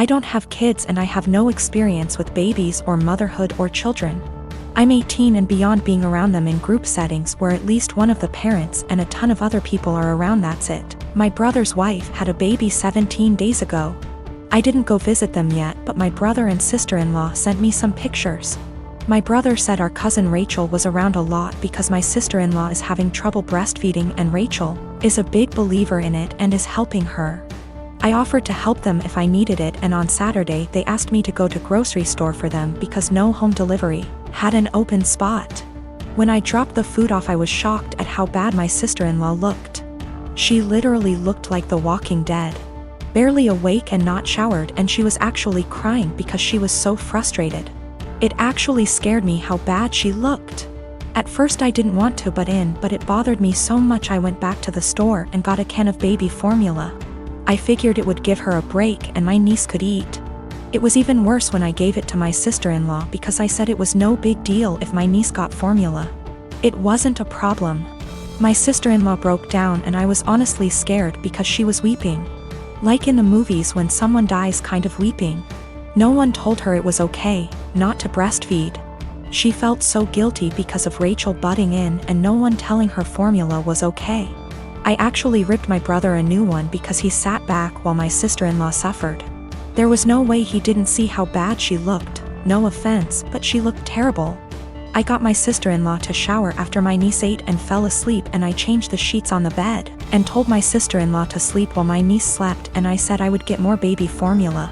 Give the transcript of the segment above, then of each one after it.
I don't have kids and I have no experience with babies or motherhood or children. I'm 18 and beyond being around them in group settings where at least one of the parents and a ton of other people are around. That's it. My brother's wife had a baby 17 days ago. I didn't go visit them yet, but my brother and sister-in-law sent me some pictures. My brother said our cousin Rachel was around a lot because my sister-in-law is having trouble breastfeeding and Rachel is a big believer in it and is helping her. I offered to help them if I needed it, and on Saturday they asked me to go to grocery store for them because no home delivery had an open spot. When I dropped the food off, I was shocked at how bad my sister-in-law looked. She literally looked like the Walking Dead. Barely awake and not showered, and she was actually crying because she was so frustrated. It actually scared me how bad she looked. At first I didn't want to butt in, but it bothered me so much I went back to the store and got a can of baby formula. I figured it would give her a break and my niece could eat. It was even worse when I gave it to my sister-in-law because I said it was no big deal if my niece got formula. It wasn't a problem. My sister-in-law broke down and I was honestly scared because she was weeping. Like in the movies when someone dies, kind of weeping. No one told her it was okay not to breastfeed. She felt so guilty because of Rachel butting in and no one telling her formula was okay. I actually ripped my brother a new one because he sat back while my sister-in-law suffered. There was no way he didn't see how bad she looked. No offense, but she looked terrible. I got my sister-in-law to shower after my niece ate and fell asleep, and I changed the sheets on the bed and told my sister-in-law to sleep while my niece slept, and I said I would get more baby formula.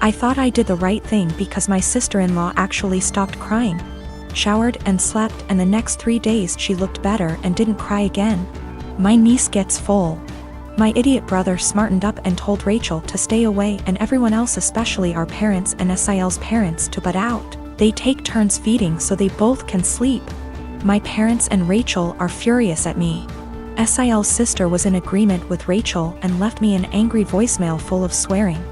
I thought I did the right thing because my sister-in-law actually stopped crying, showered and slept, and the next 3 days she looked better and didn't cry again. My niece gets full. My idiot brother smartened up and told Rachel to stay away, and everyone else, especially our parents and SIL's parents, to butt out. They take turns feeding so they both can sleep. My parents and Rachel are furious at me. SIL's sister was in agreement with Rachel and left me an angry voicemail full of swearing.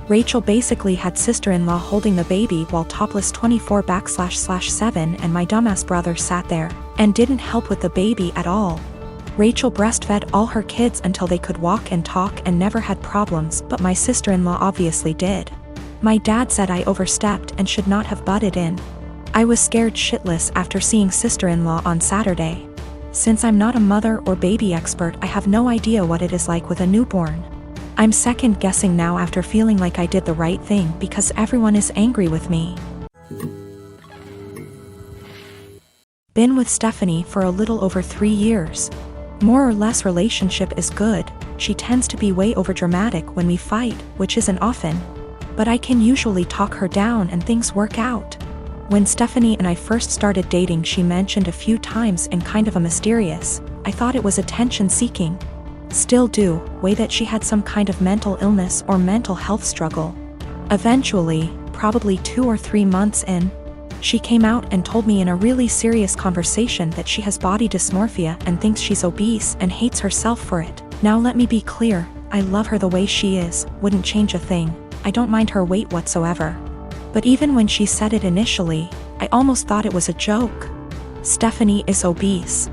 Rachel basically had sister-in-law holding the baby while topless 24/7, and my dumbass brother sat there and didn't help with the baby at all. Rachel breastfed all her kids until they could walk and talk and never had problems, but my sister-in-law obviously did. My dad said I overstepped and should not have butted in. I was scared shitless after seeing sister-in-law on Saturday. Since I'm not a mother or baby expert, I have no idea what it is like with a newborn. I'm second-guessing now after feeling like I did the right thing because everyone is angry with me. Been with Stephanie for a little over 3 years. More or less relationship is good. She tends to be way overdramatic when we fight, which isn't often. But I can usually talk her down and things work out. When Stephanie and I first started dating, she mentioned a few times in kind of a mysterious, I thought it was attention-seeking, still do, way that she had some kind of mental illness or mental health struggle. Eventually, probably 2 or 3 months in, she came out and told me in a really serious conversation that she has body dysmorphia and thinks she's obese and hates herself for it. Now let me be clear, I love her the way she is, wouldn't change a thing. I don't mind her weight whatsoever. But even when she said it initially, I almost thought it was a joke. Stephanie is obese.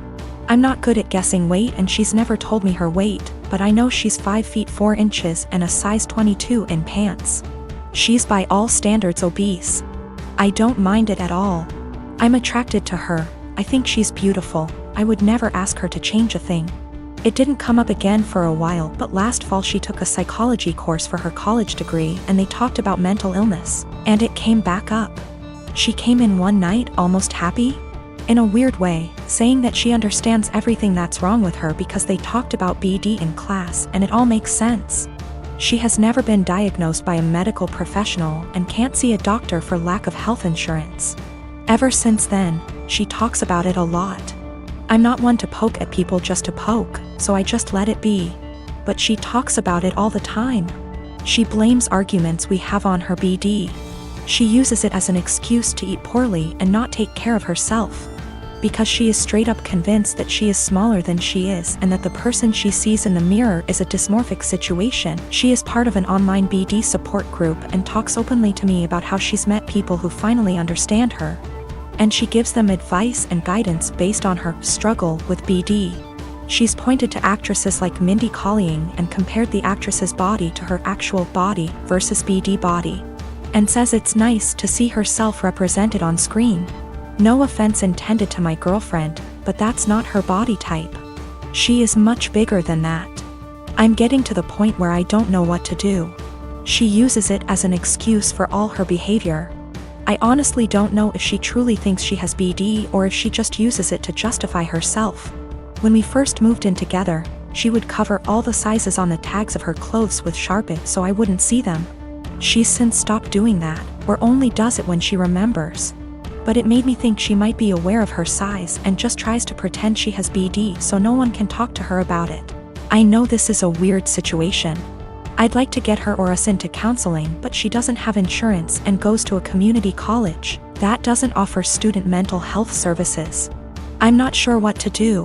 I'm not good at guessing weight and she's never told me her weight, but I know she's 5 feet 4 inches and a size 22 in pants. She's by all standards obese. I don't mind it at all. I'm attracted to her. I think she's beautiful. I would never ask her to change a thing. It didn't come up again for a while, but last fall she took a psychology course for her college degree and they talked about mental illness, and it came back up. She came in one night almost happy, in a weird way, saying that she understands everything that's wrong with her because they talked about BD in class and it all makes sense. She has never been diagnosed by a medical professional and can't see a doctor for lack of health insurance. Ever since then, she talks about it a lot. I'm not one to poke at people just to poke, so I just let it be. But she talks about it all the time. She blames arguments we have on her BD. She uses it as an excuse to eat poorly and not take care of herself. Because she is straight up convinced that she is smaller than she is and that the person she sees in the mirror is a dysmorphic situation. She is part of an online BD support group and talks openly to me about how she's met people who finally understand her. And she gives them advice and guidance based on her struggle with BD. She's pointed to actresses like Mindy Kaling and compared the actress's body to her actual body versus BD body. And says it's nice to see herself represented on screen. No offense intended to my girlfriend, but that's not her body type. She is much bigger than that. I'm getting to the point where I don't know what to do. She uses it as an excuse for all her behavior. I honestly don't know if she truly thinks she has BD or if she just uses it to justify herself. When we first moved in together, she would cover all the sizes on the tags of her clothes with Sharpie so I wouldn't see them. She's since stopped doing that, or only does it when she remembers. But it made me think she might be aware of her size and just tries to pretend she has BD so no one can talk to her about it. I know this is a weird situation. I'd like to get her or us into counseling, but she doesn't have insurance and goes to a community college that doesn't offer student mental health services. I'm not sure what to do.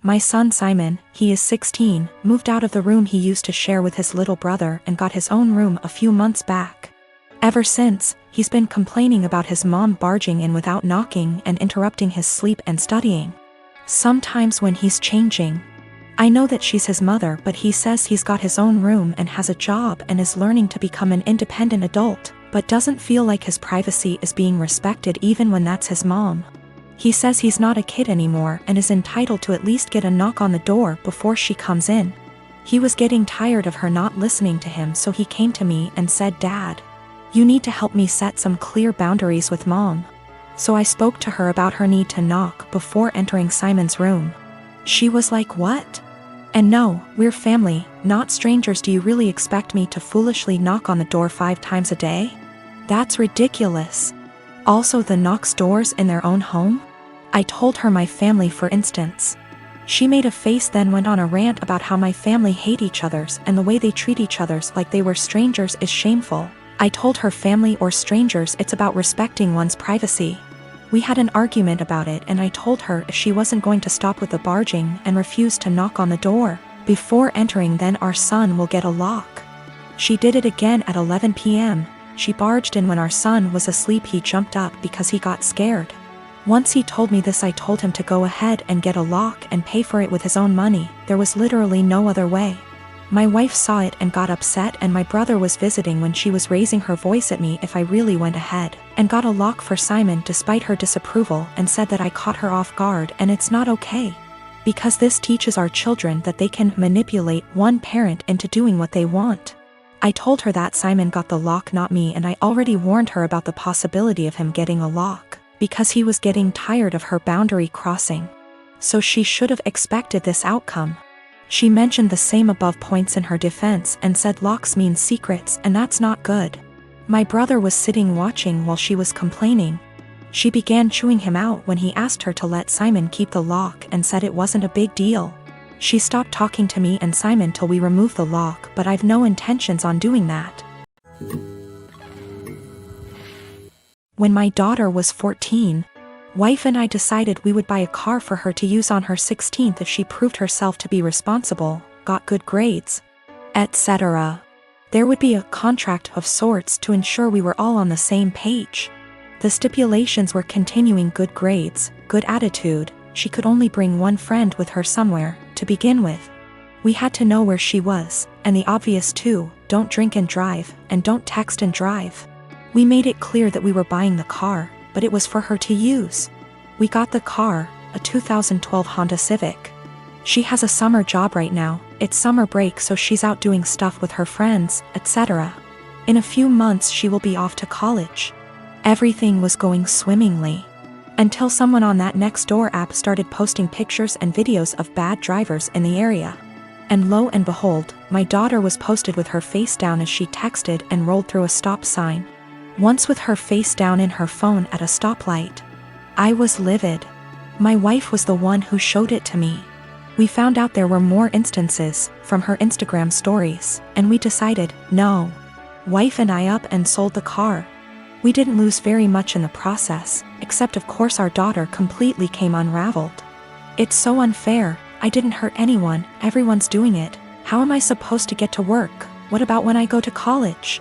My son Simon, he is 16, moved out of the room he used to share with his little brother and got his own room a few months back. Ever since, he's been complaining about his mom barging in without knocking and interrupting his sleep and studying. Sometimes when he's changing. I know that she's his mother, but he says he's got his own room and has a job and is learning to become an independent adult, but doesn't feel like his privacy is being respected even when that's his mom. He says he's not a kid anymore and is entitled to at least get a knock on the door before she comes in. He was getting tired of her not listening to him, so he came to me and said, "Dad, you need to help me set some clear boundaries with Mom." So I spoke to her about her need to knock before entering Simon's room. She was like, "What? And no, we're family, not strangers. Do you really expect me to foolishly knock on the door 5 times a day? That's ridiculous. Also, the knocks doors in their own home?" I told her my family, for instance. She made a face, then went on a rant about how my family hate each other's and the way they treat each other's like they were strangers is shameful. I told her family or strangers, it's about respecting one's privacy. We had an argument about it and I told her if she wasn't going to stop with the barging and refuse to knock on the door before entering, then our son will get a lock. She did it again at 11 p.m. She barged in when our son was asleep. He jumped up because he got scared. Once he told me this, I told him to go ahead and get a lock and pay for it with his own money. There was literally no other way. My wife saw it and got upset, and my brother was visiting when she was raising her voice at me if I really went ahead and got a lock for Simon despite her disapproval, and said that I caught her off guard and it's not okay. Because this teaches our children that they can manipulate one parent into doing what they want. I told her that Simon got the lock, not me, and I already warned her about the possibility of him getting a lock because he was getting tired of her boundary crossing. So she should have expected this outcome. She mentioned the same above points in her defense and said locks mean secrets, and that's not good. My brother was sitting watching while she was complaining. She began chewing him out when he asked her to let Simon keep the lock and said it wasn't a big deal. She stopped talking to me and Simon till we removed the lock, but I've no intentions on doing that. When my daughter was 14, wife and I decided we would buy a car for her to use on her 16th if she proved herself to be responsible, got good grades, etc. There would be a contract of sorts to ensure we were all on the same page. The stipulations were continuing good grades, good attitude. She could only bring one friend with her somewhere, to begin with. We had to know where she was, and the obvious too, don't drink and drive, and don't text and drive. We made it clear that we were buying the car, but it was for her to use. We got the car, a 2012 Honda Civic. She has a summer job right now, it's summer break, so she's out doing stuff with her friends, etc. In a few months she will be off to college. Everything was going swimmingly. Until someone on that Nextdoor app started posting pictures and videos of bad drivers in the area. And lo and behold, my daughter was posted with her face down as she texted and rolled through a stop sign. Once with her face down in her phone at a stoplight. I was livid. My wife was the one who showed it to me. We found out there were more instances from her Instagram stories, and we decided, no. Wife and I up and sold the car. We didn't lose very much in the process, except of course our daughter completely came unraveled. It's so unfair. I didn't hurt anyone, everyone's doing it. How am I supposed to get to work? What about when I go to college?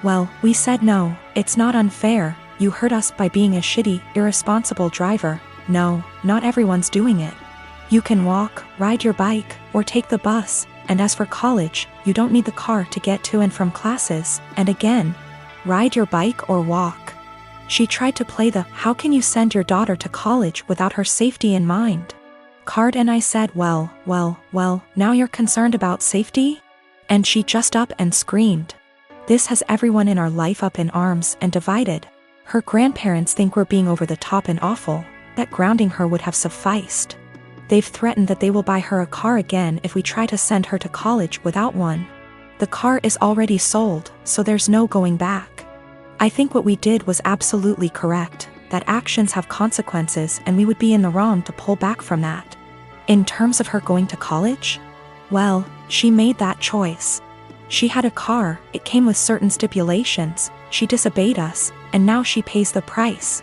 Well, we said no, it's not unfair. You hurt us by being a shitty, irresponsible driver. No, not everyone's doing it. You can walk, ride your bike, or take the bus, and as for college, you don't need the car to get to and from classes, and again, ride your bike or walk. She tried to play the "how can you send your daughter to college without her safety in mind" card, and I said, well, now you're concerned about safety? And she just up and screamed. This has everyone in our life up in arms and divided. Her grandparents think we're being over the top and awful, that grounding her would have sufficed. They've threatened that they will buy her a car again if we try to send her to college without one. The car is already sold, so there's no going back. I think what we did was absolutely correct, that actions have consequences and we would be in the wrong to pull back from that. In terms of her going to college? Well, she made that choice. She had a car, it came with certain stipulations, she disobeyed us, and now she pays the price.